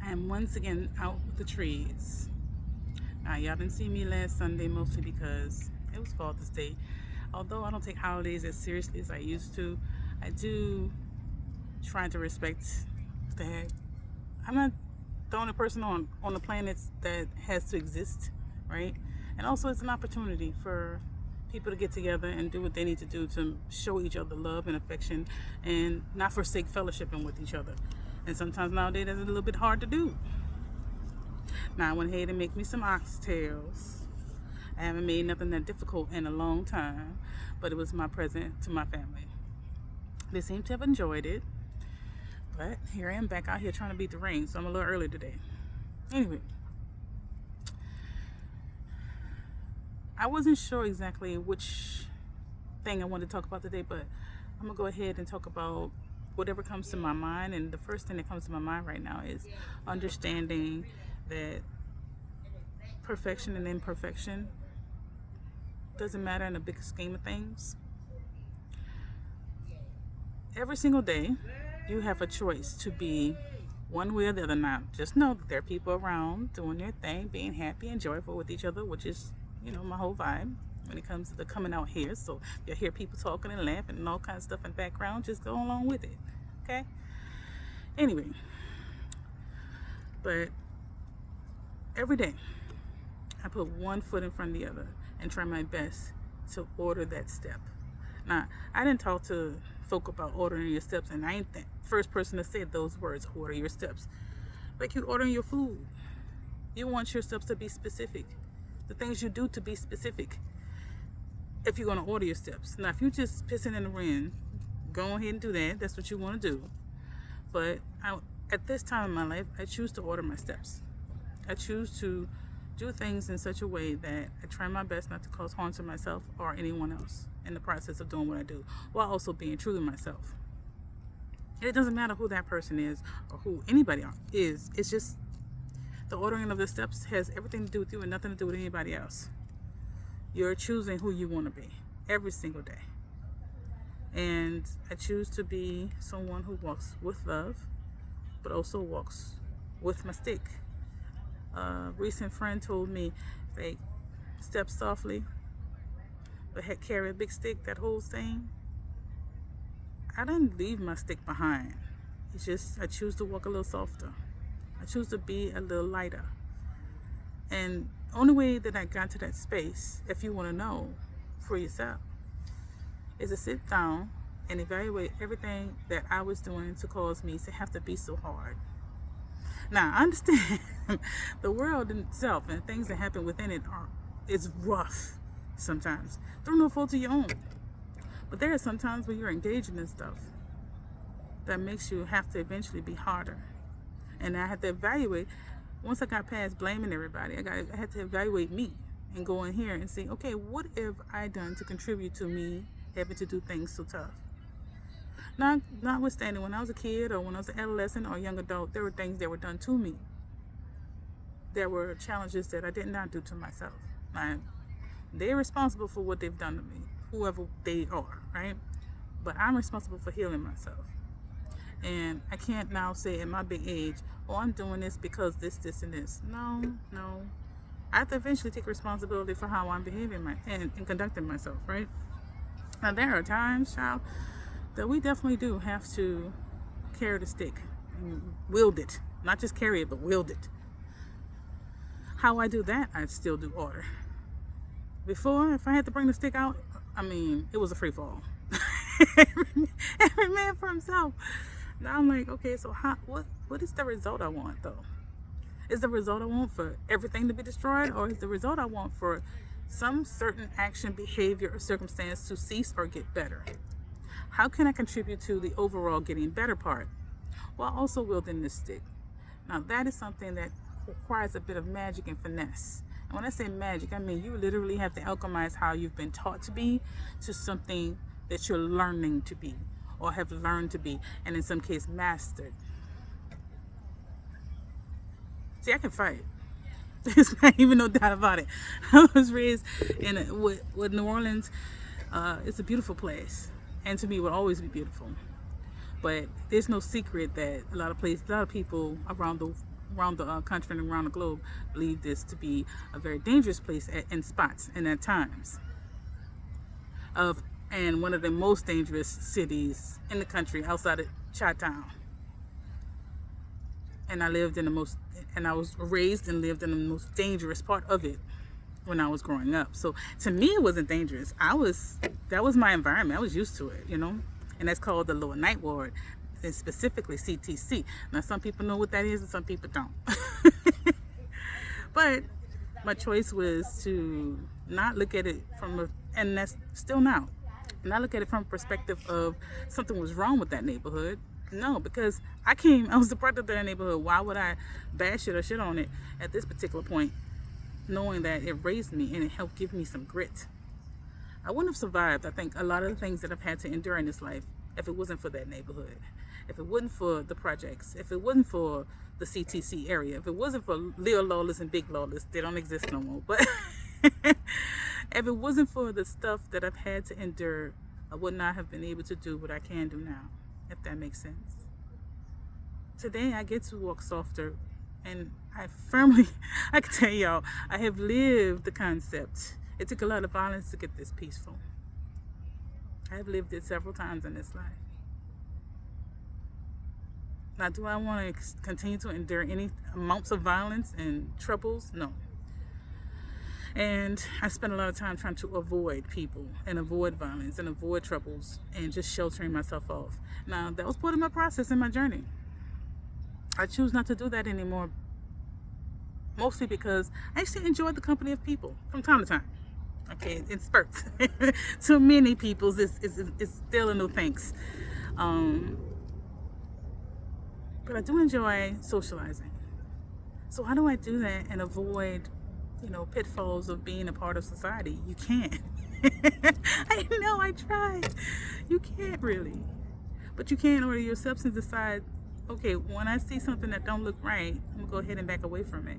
I am once again out with the trees. Now, y'all didn't see me last Sunday mostly because it was Father's Day. Although I don't take holidays as seriously as I used to, I do try to respect that I'm not the only person on the planet that has to exist, right? And also, it's an opportunity for people to get together and do what they need to do to show each other love and affection and not forsake fellowshipping with each other. And sometimes nowadays that's a little bit hard to do. Now I went ahead and make me some oxtails. I haven't made nothing that difficult in a long time, but it was my present to my family. They seem to have enjoyed it, but here I am back out here trying to beat the rain, so I'm a little early today. Anyway, I wasn't sure exactly which thing I wanted to talk about today, but I'm gonna go ahead and talk about whatever comes to my mind. And the first thing that comes to my mind right now is understanding that perfection and imperfection doesn't matter in the big scheme of things. Every single day, you have a choice to be one way or the other. Now, just know that there are people around doing their thing, being happy and joyful with each other, which is, my whole vibe when it comes to the coming out here. So you'll hear people talking and laughing and all kinds of stuff in the background. Just go along with it, okay? Anyway, but every day, I put one foot in front of the other and try my best to order that step. Now, I didn't talk to folk about ordering your steps, and I ain't the first person to say those words, order your steps. Like you ordering your food. You want your steps to be specific. The things you do to be specific if you're going to order your steps. Now, if you're just pissing in the wind, go ahead and do that. That's what you want to do. But at this time in my life, I choose to order my steps. I choose to do things in such a way that I try my best not to cause harm to myself or anyone else in the process of doing what I do, while also being true to myself. And it doesn't matter who that person is or who anybody is. It's just the ordering of the steps has everything to do with you and nothing to do with anybody else. You're choosing who you want to be every single day. And I choose to be someone who walks with love, but also walks with my stick. A recent friend told me, like, step softly, but carry a big stick, that whole thing. I didn't leave my stick behind. It's just I choose to walk a little softer. I choose to be a little lighter. And the only way that I got to that space, if you want to know for yourself, is to sit down and evaluate everything that I was doing to cause me to have to be so hard. Now, I understand the world in itself and things that happen within it is rough sometimes, through no fault of your own. But there are some times when you're engaging in stuff that makes you have to eventually be harder. And I had to evaluate, once I got past blaming everybody, I had to evaluate me and go in here and see, okay, what have I done to contribute to me having to do things so tough? Notwithstanding, when I was a kid or when I was an adolescent or a young adult, there were things that were done to me. There were challenges that I did not do to myself. They're responsible for what they've done to me, whoever they are, right? But I'm responsible for healing myself. And I can't now say at my big age, oh, I'm doing this because this, and this. No. I have to eventually take responsibility for how I'm behaving and conducting myself, right? Now, there are times, child, that we definitely do have to carry the stick and wield it. Not just carry it, but wield it. How I do that, I still do order. Before, if I had to bring the stick out, it was a free fall. every man for himself. Now I'm like, okay, so what is the result I want, though? Is the result I want for everything to be destroyed, or is the result I want for some certain action, behavior, or circumstance to cease or get better? How can I contribute to the overall getting better part while also wielding this stick? Now, that is something that requires a bit of magic and finesse. And when I say magic, I mean you literally have to alchemize how you've been taught to be to something that you're learning to be or have learned to be, and in some case mastered. See, I can fight. There's not even no doubt about it. I was raised in with New Orleans. It's a beautiful place, and to me, it will always be beautiful. But there's no secret that a lot of people around the around the country and around the globe believe this to be a very dangerous place in spots and at times of, and one of the most dangerous cities in the country outside of Chi-Town. And I was raised and lived in the most dangerous part of it when I was growing up. So to me, it wasn't dangerous. That was my environment. I was used to it, and that's called the Lower Ninth Ward, and specifically CTC. Now, some people know what that is and some people don't. But my choice was to not look at it and that's still now, not look at it from a perspective of something was wrong with that neighborhood. No, because I was the product of that neighborhood. Why would I bash it or shit on it at this particular point, knowing that it raised me and it helped give me some grit? I wouldn't have survived, I think, a lot of the things that I've had to endure in this life if it wasn't for that neighborhood, if it wasn't for the projects, if it wasn't for the CTC area, if it wasn't for Leo Lawless and Big Lawless, they don't exist no more, but if it wasn't for the stuff that I've had to endure, I would not have been able to do what I can do now, if that makes sense. Today I get to walk softer, and I can tell y'all, I have lived the concept. It took a lot of violence to get this peaceful. I have lived it several times in this life. Now, do I want to continue to endure any amounts of violence and troubles? No. And I spent a lot of time trying to avoid people and avoid violence and avoid troubles and just sheltering myself off. Now, that was part of my process in my journey. I choose not to do that anymore, mostly because I actually enjoy the company of people from time to time. Okay, in spurts. Too many people is still a no thanks. But I do enjoy socializing. So how do I do that and avoid, pitfalls of being a part of society? You can't. I know, I tried. You can't really. But you can order yourself and decide, okay, when I see something that don't look right, I'm gonna go ahead and back away from it.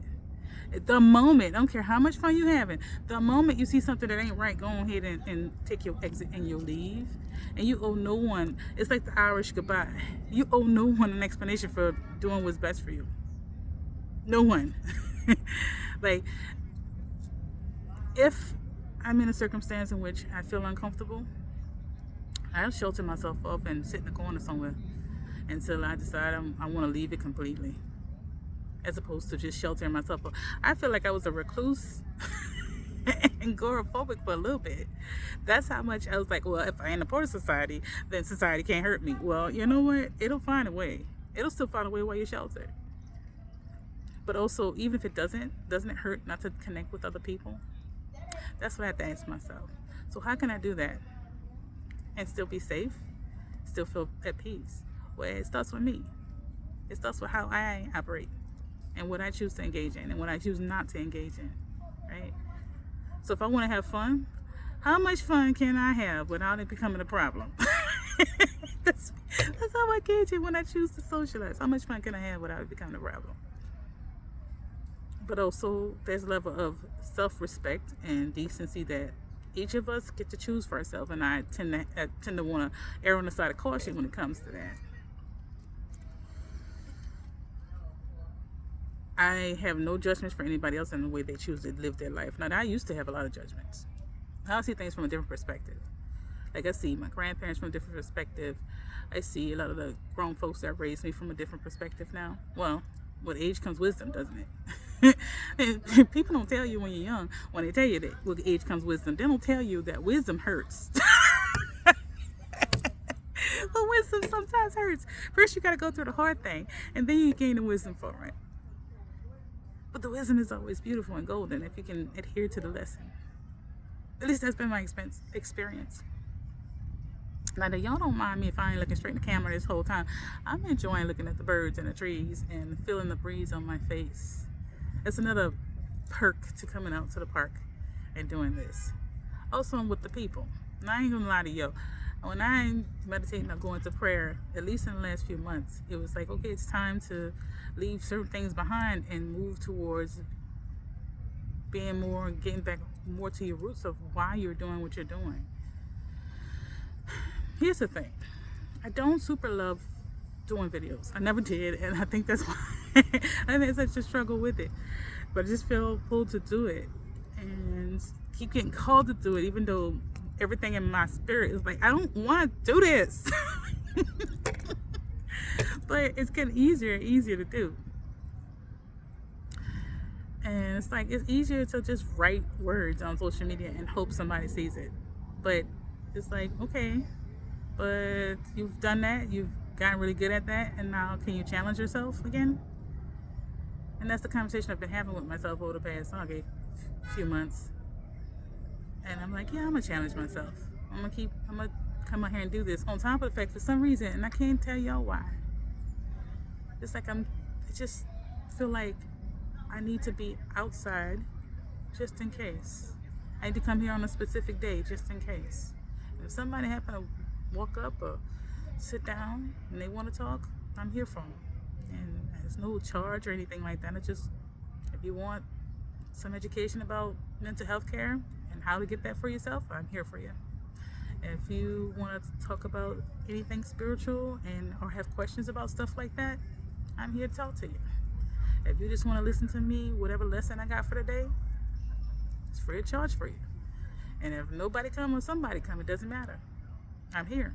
The moment, I don't care how much fun you're having, the moment you see something that ain't right, go ahead and take your exit and you'll leave. And you owe no one, it's like the Irish goodbye. You owe no one an explanation for doing what's best for you. No one. Like, if I'm in a circumstance in which I feel uncomfortable, I'll shelter myself up and sit in the corner somewhere until I decide I want to leave it completely, as opposed to just sheltering myself up. I feel like I was a recluse and agoraphobic for a little bit. That's how much I was like, well, if I ain't a part of society, then society can't hurt me. Well, you know what? It'll find a way. It'll still find a way while you're sheltered. But also, even if it doesn't it hurt not to connect with other people? That's what I have to ask myself. So how can I do that and still be safe, still feel at peace? Well, it starts with me. It starts with how I operate and what I choose to engage in and what I choose not to engage in, right? So if I want to have fun, how much fun can I have without it becoming a problem? That's how I gauge it when I choose to socialize. How much fun can I have without it becoming a problem? But also, there's a level of self-respect and decency that each of us get to choose for ourselves, and I tend to want to err on the side of caution when it comes to that. I have no judgments for anybody else in the way they choose to live their life. Now, I used to have a lot of judgments. I see things from a different perspective. Like, I see my grandparents from a different perspective. I see a lot of the grown folks that raised me from a different perspective now. Well, with age comes wisdom, doesn't it? And people don't tell you when you're young, when they tell you that with age comes wisdom, they don't tell you that wisdom hurts. But wisdom sometimes hurts. First, you got to go through the hard thing, and then you gain the wisdom for it. But the wisdom is always beautiful and golden if you can adhere to the lesson. At least that's been my experience. Now, that y'all don't mind me if I ain't looking straight in the camera this whole time. I'm enjoying looking at the birds and the trees and feeling the breeze on my face. It's another perk to coming out to the park and doing this. Also, I'm with the people. And I ain't gonna lie to you. When I'm meditating or going to prayer, at least in the last few months, it was like, okay, it's time to leave certain things behind and move towards being more, getting back more to your roots of why you're doing what you're doing. Here's the thing. I don't super love doing videos. I never did, and I think that's why I think it's such a struggle with it, but I just feel pulled to do it and keep getting called to do it, even though everything in my spirit is like, I don't want to do this. But it's getting easier and easier to do. And it's like, it's easier to just write words on social media and hope somebody sees it. But it's like, okay, but you've done that, you've gotten really good at that, and now can you challenge yourself again? And that's the conversation I've been having with myself over the past few months. And I'm like, yeah, I'm gonna challenge myself. I'm gonna come out here and do this. On top of the fact, for some reason, and I can't tell y'all why, it's like I just feel like I need to be outside just in case. I need to come here on a specific day just in case. If somebody happen to walk up or sit down and they want to talk, I'm here for them. And there's no charge or anything like that. It's just, if you want some education about mental health care and how to get that for yourself, I'm here for you. And if you want to talk about anything spiritual and or have questions about stuff like that, I'm here to talk to you. If you just want to listen to me, whatever lesson I got for the day, it's free of charge for you. And if nobody come or somebody come, it doesn't matter. I'm here.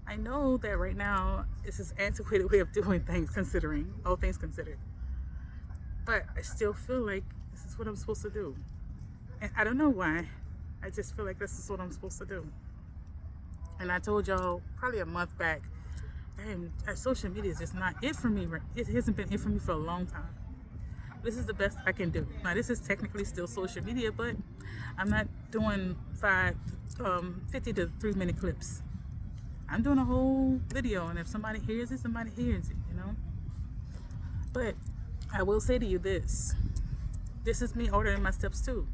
I know that right now it's this antiquated way of doing things, considering all things considered. But I still feel like this is what I'm supposed to do. And I don't know why. I just feel like this is what I'm supposed to do. And I told y'all probably a month back, and social media is just not it for me. It hasn't been it for me for a long time. This is the best I can do. Now, this is technically still social media, but I'm not doing 50 to 3-minute clips. I'm doing a whole video, and if somebody hears it, somebody hears it, you know? But I will say to you this is me ordering my steps too.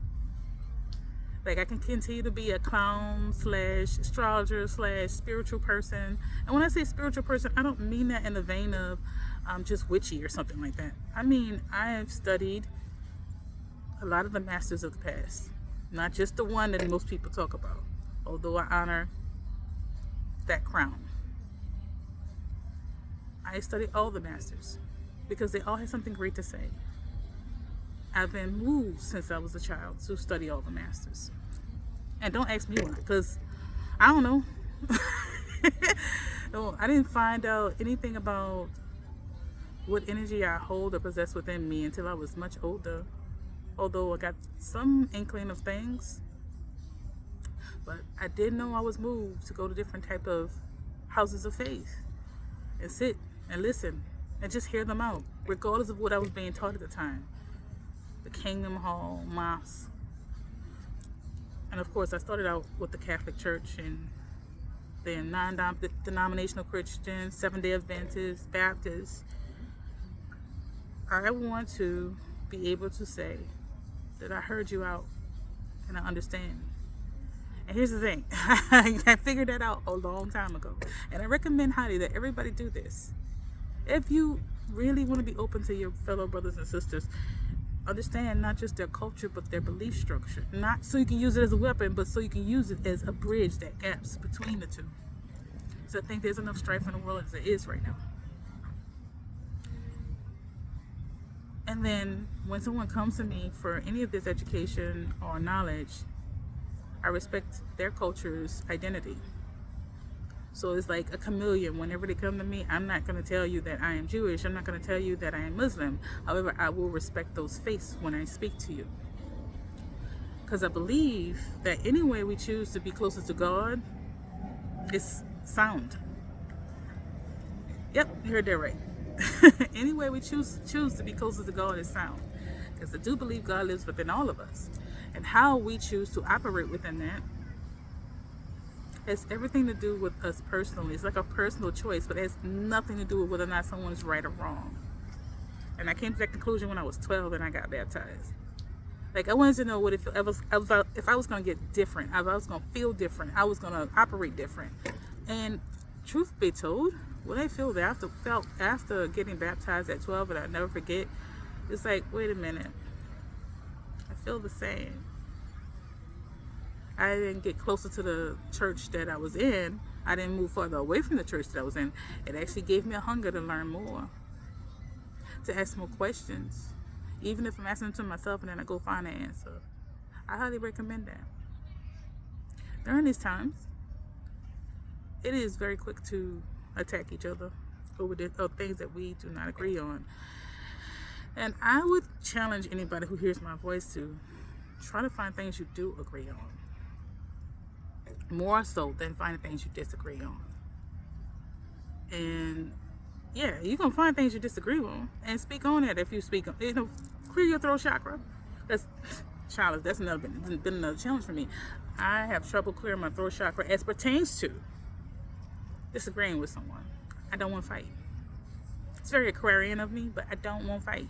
Like, I can continue to be a clown / astrologer / spiritual person. And when I say spiritual person, I don't mean that in the vein of just witchy or something like that. I mean, I have studied a lot of the masters of the past, not just the one that most people talk about, although I honor that crown. I studied all the masters because they all had something great to say. I've been moved since I was a child to study all the masters. And don't ask me why, because I don't know. No, I didn't find out anything about what energy I hold or possess within me until I was much older. Although I got some inkling of things. But I did know I was moved to go to different type of houses of faith and sit and listen and just hear them out, regardless of what I was being taught at the time. The Kingdom Hall, mosque. And of course, I started out with the Catholic Church and then non-denominational Christians, Seventh-day Adventists, Baptists. I want to be able to say that I heard you out and I understand. And here's the thing, I figured that out a long time ago. And I recommend highly that everybody do this. If you really want to be open to your fellow brothers and sisters, understand not just their culture, but their belief structure. Not so you can use it as a weapon, but so you can use it as a bridge that gaps between the two. So I think there's enough strife in the world as it is right now. And then when someone comes to me for any of this education or knowledge, I respect their culture's identity. So it's like a chameleon. Whenever they come to me, I'm not going to tell you that I am Jewish. I'm not going to tell you that I am Muslim. However, I will respect those faiths when I speak to you. Because I believe that any way we choose to be closer to God is sound. Yep, you heard that right. Any way we choose to be closer to God is sound. Because I do believe God lives within all of us. And how we choose to operate within that has everything to do with us personally. It's like a personal choice, but it has nothing to do with whether or not someone's right or wrong. And I came to that conclusion when I was 12 and I got baptized. Like, I wanted to know what if I was going to get different, if I was going to feel different, I was going to operate different. And truth be told, what I felt after getting baptized at 12, and I'll never forget, it's like, wait a minute, I feel the same. I didn't get closer to the church that I was in. I didn't move further away from the church that I was in. It actually gave me a hunger to learn more. to ask more questions. Even if I'm asking them to myself and then I go find an answer. I highly recommend that. During these times, it is very quick to attack each other over things that we do not agree on. And I would challenge anybody who hears my voice to try to find things you do agree on. More so than finding things you disagree on. And yeah, you're going to find things you disagree on and speak on it. If you speak on, clear your throat chakra. That's challenge. That's been another challenge for me. I have trouble clearing my throat chakra as pertains to disagreeing with someone. I don't want to fight. It's very Aquarian of me, but I don't want to fight.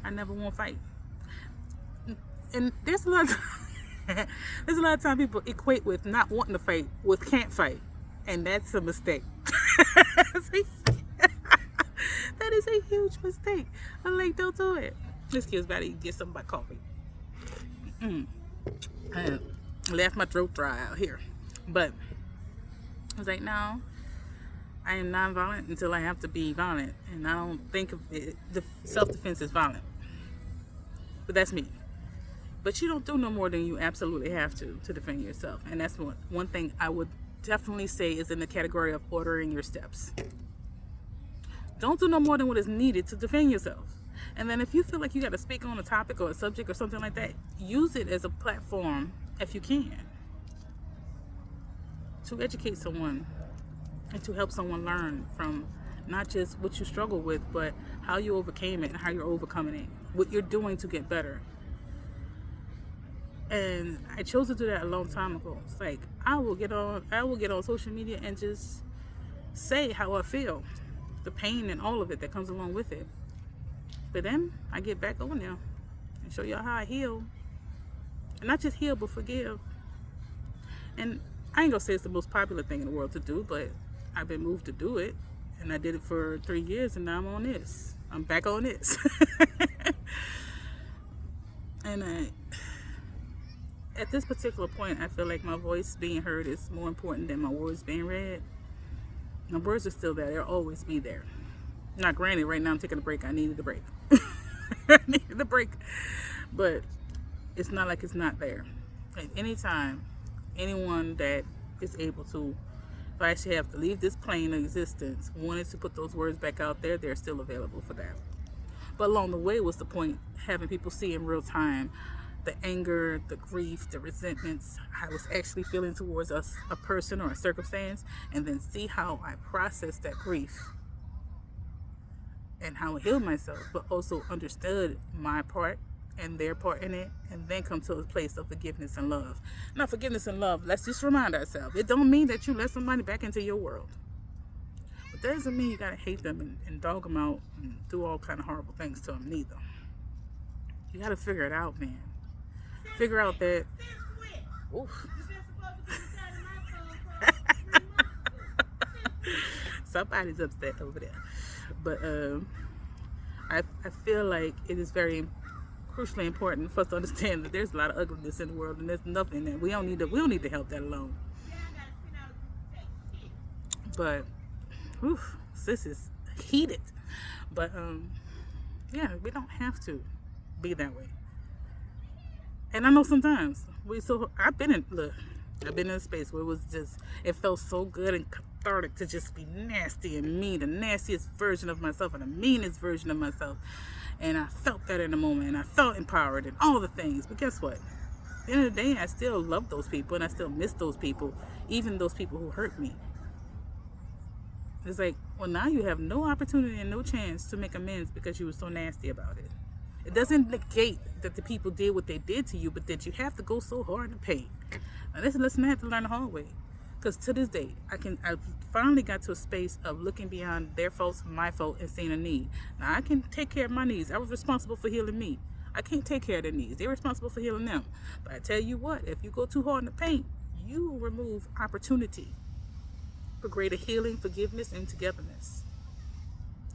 I never want to fight. And there's a lot of time people equate with not wanting to fight with can't fight, and that's a mistake. That is a huge mistake. I'm like, don't do it. This kid's about to get something by coffee. I left my throat dry out here, but I was like, no, I am non-violent until I have to be violent, and I don't think of it. The self-defense is violent, but that's me. But you don't do no more than you absolutely have to defend yourself, and that's one thing I would definitely say is in the category of ordering your steps. Don't do no more than what is needed to defend yourself. And then if you feel like you got to speak on a topic or a subject or something like that, use it as a platform if you can to educate someone and to help someone learn from not just what you struggle with, but how you overcame it and how you're overcoming it, what you're doing to get better. And I chose to do that a long time ago. It's like I will get on social media and just say how I feel, the pain and all of it that comes along with it. But then I get back on there and show y'all how I heal. And not just heal, but forgive. And I ain't gonna say it's the most popular thing in the world to do, but I've been moved to do it. And I did it for 3 years, and now I'm on this. I'm back on this. And at this particular point, I feel like my voice being heard is more important than my words being read. My words are still there. They'll always be there. Now, granted, right now I'm taking a break. I needed a break. I needed a break. But it's not like it's not there. At any time, anyone that is able to, if I actually have to leave this plane of existence, wanted to put those words back out there, they're still available for that. But along the way was the point, having people see in real time the anger, the grief, the resentments I was actually feeling towards a person or a circumstance, and then see how I processed that grief and how I healed myself, but also understood my part and their part in it, and then come to a place of forgiveness and love. Now, forgiveness and love, let's just remind ourselves, it don't mean that you let somebody back into your world. But that doesn't mean you gotta hate them and dog them out and do all kind of horrible things to them neither. You gotta figure it out, man. Figure out that oof. Somebody's upset over there. But I feel like it is very crucially important for us to understand that there's a lot of ugliness in the world, and there's nothing that we don't need to help that alone. But oof, sis is heated. But yeah, we don't have to be that way. And I know sometimes I've been in a space where it felt so good and cathartic to just be nasty and mean, the nastiest version of myself and the meanest version of myself. And I felt that in the moment, and I felt empowered and all the things. But guess what? At the end of the day, I still love those people, and I still miss those people, even those people who hurt me. It's like, well, now you have no opportunity and no chance to make amends because you were so nasty about it. It doesn't negate that the people did what they did to you, but that you have to go so hard in pain. Now, this is a lesson I had to learn the hard way. Because to this day, I finally got to a space of looking beyond their faults, my fault, and seeing a need. Now, I can take care of my needs. I was responsible for healing me. I can't take care of their needs. They're responsible for healing them. But I tell you what, if you go too hard in the paint, you will remove opportunity for greater healing, forgiveness, and togetherness.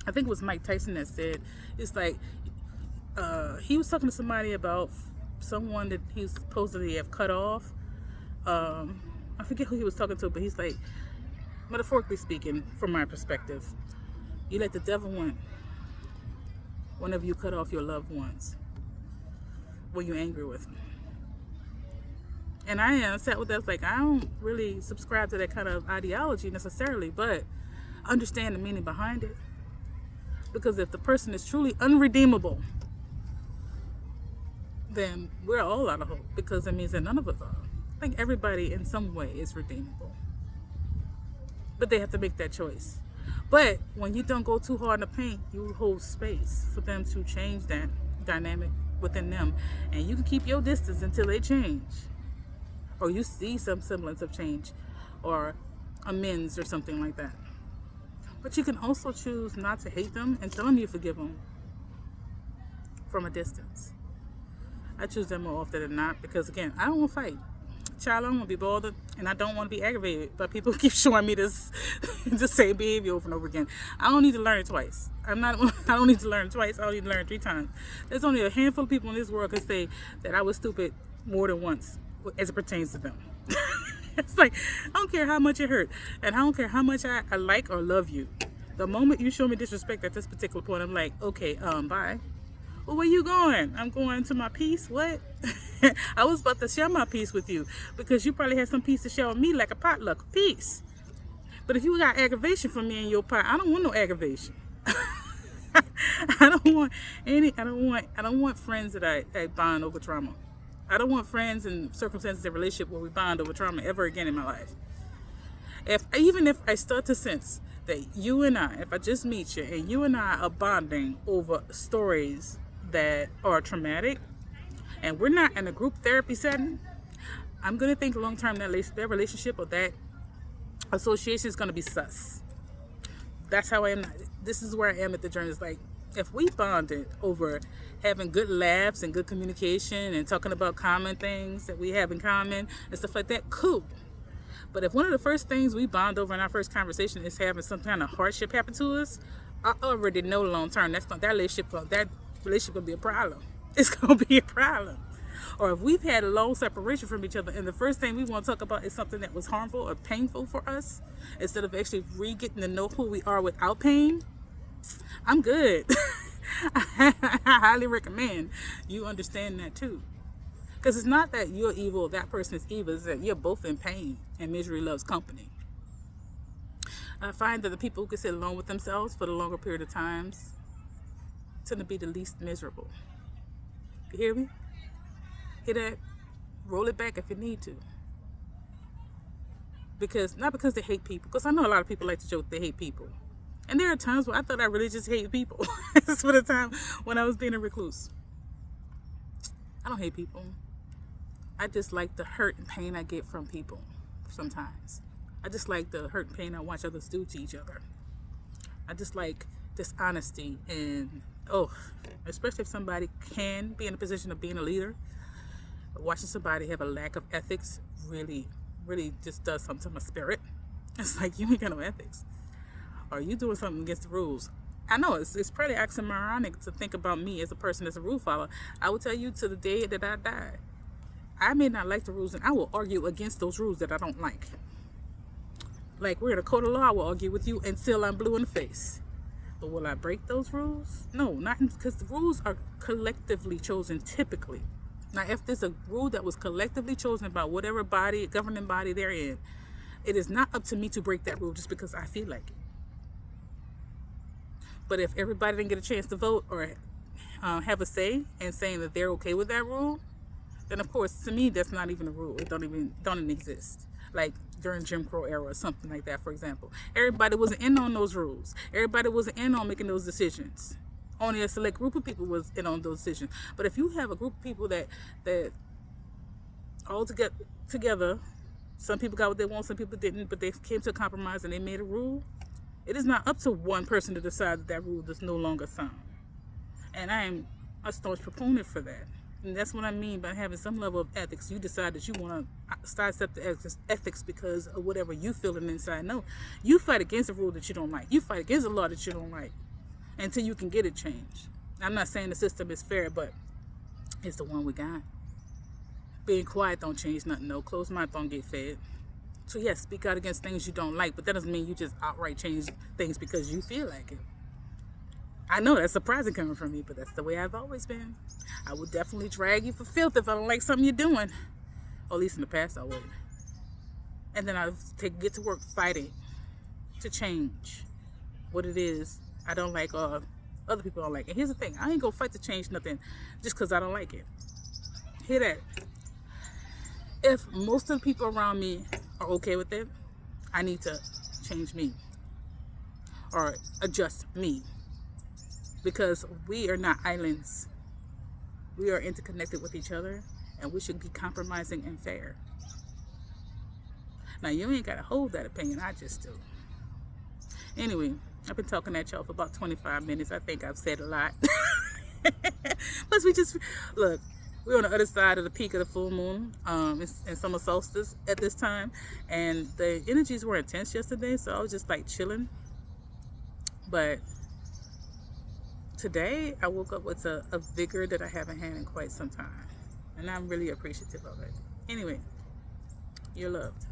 I think it was Mike Tyson that said, it's like, he was talking to somebody about someone that he supposedly have cut off. I forget who he was talking to, but he's like, metaphorically speaking, from my perspective, you let the devil win. whenever you cut off your loved ones, when you're angry with them. And I am sat with that, like, I don't really subscribe to that kind of ideology necessarily, but understand the meaning behind it. Because if the person is truly unredeemable, then we're all out of hope, because it means that none of us are. I think everybody in some way is redeemable, but they have to make that choice. But when you don't go too hard in the paint, you hold space for them to change that dynamic within them, and you can keep your distance until they change, or you see some semblance of change or amends or something like that. But you can also choose not to hate them and tell them you forgive them from a distance. I choose that more often than not, because again, I don't want to fight. Child, I don't want to be bothered, and I don't want to be aggravated by people who keep showing me this the same behavior over and over again. I don't need to learn it twice. I don't need to learn it twice. I don't need to learn it 3 times. There's only a handful of people in this world can say that I was stupid more than once as it pertains to them. It's like, I don't care how much it hurt, and I don't care how much I like or love you. The moment you show me disrespect at this particular point, I'm like, okay, bye. Well, where you going? I'm going to my peace. What? I was about to share my peace with you, because you probably had some peace to share with me, like a potluck peace. But if you got aggravation from me in your pot, I don't want no aggravation. I don't want friends that I bond over trauma. I don't want friends and circumstances and relationship where we bond over trauma ever again in my life. Even if I start to sense that you and I, if I just meet you and you and I are bonding over stories that are traumatic, and we're not in a group therapy setting, I'm going to think long term that relationship or that association is going to be sus. That's how I am. This is where I am at the journey. It's like, if we bonded over having good laughs and good communication and talking about common things that we have in common and stuff like that, cool. But if one of the first things we bond over in our first conversation is having some kind of hardship happen to us, I already know long term that relationship will be a problem. It's going to be a problem. Or if we've had a long separation from each other and the first thing we want to talk about is something that was harmful or painful for us, instead of actually getting to know who we are without pain, I'm good. I highly recommend you understand that too. Because it's not that you're evil, that person is evil, it's that you're both in pain and misery loves company. I find that the people who can sit alone with themselves for the longer period of times tend to be the least miserable. You hear me? Hear that? Roll it back if you need to. Not because they hate people, because I know a lot of people like to joke they hate people. And there are times where I thought I really just hate people. This was the time when I was being a recluse. I don't hate people. I just like the hurt and pain I get from people sometimes. I just like the hurt and pain I watch others do to each other. I just like dishonesty and, especially if somebody can be in a position of being a leader. Watching somebody have a lack of ethics really, really just does something to my spirit. It's like, you ain't got no ethics. Are you doing something against the rules? I know it's pretty oxymoronic to think about me as a person that's a rule follower. I will tell you to the day that I die, I may not like the rules, and I will argue against those rules that I don't like. Like, we're in a court of law, I will argue with you until I'm blue in the face. But will I break those rules? No, not because the rules are collectively chosen typically. Now, if there's a rule that was collectively chosen by whatever governing body they're in, it is not up to me to break that rule just because I feel like it. But if everybody didn't get a chance to vote or have a say in saying that they're okay with that rule, then of course, to me, that's not even a rule. It don't even exist. Like during Jim Crow era or something like that, for example. Everybody wasn't in on those rules. Everybody wasn't in on making those decisions. Only a select group of people was in on those decisions. But if you have a group of people that all together, some people got what they want, some people didn't, but they came to a compromise and they made a rule, it is not up to one person to decide that rule is no longer sound. And I am a staunch proponent for that. And that's what I mean by having some level of ethics. You decide that you want to sidestep the ethics because of whatever you feel inside. No, you fight against a rule that you don't like. You fight against a law that you don't like until you can get it changed. I'm not saying the system is fair, but it's the one we got. Being quiet don't change nothing. No, closed mouth don't get fed. So yes, speak out against things you don't like, but that doesn't mean you just outright change things because you feel like it. I know that's surprising coming from me, but that's the way I've always been. I would definitely drag you for filth if I don't like something you're doing. Or at least in the past I would. And then I get to work fighting to change what it is I don't like or other people don't like. And here's the thing, I ain't gonna fight to change nothing just because I don't like it. Hear that? If most of the people around me are okay with it, I need to change me or adjust me, because we are not islands. We are interconnected with each other, and we should be compromising and fair. Now, you ain't gotta hold that opinion, I just do. Anyway, I've been talking at y'all for about 25 minutes. I think I've said a lot. Plus, look, we're on the other side of the peak of the full moon, in summer solstice at this time, and the energies were intense yesterday, so I was just like chilling. But today, I woke up with a vigor that I haven't had in quite some time, and I'm really appreciative of it. Anyway, you're loved.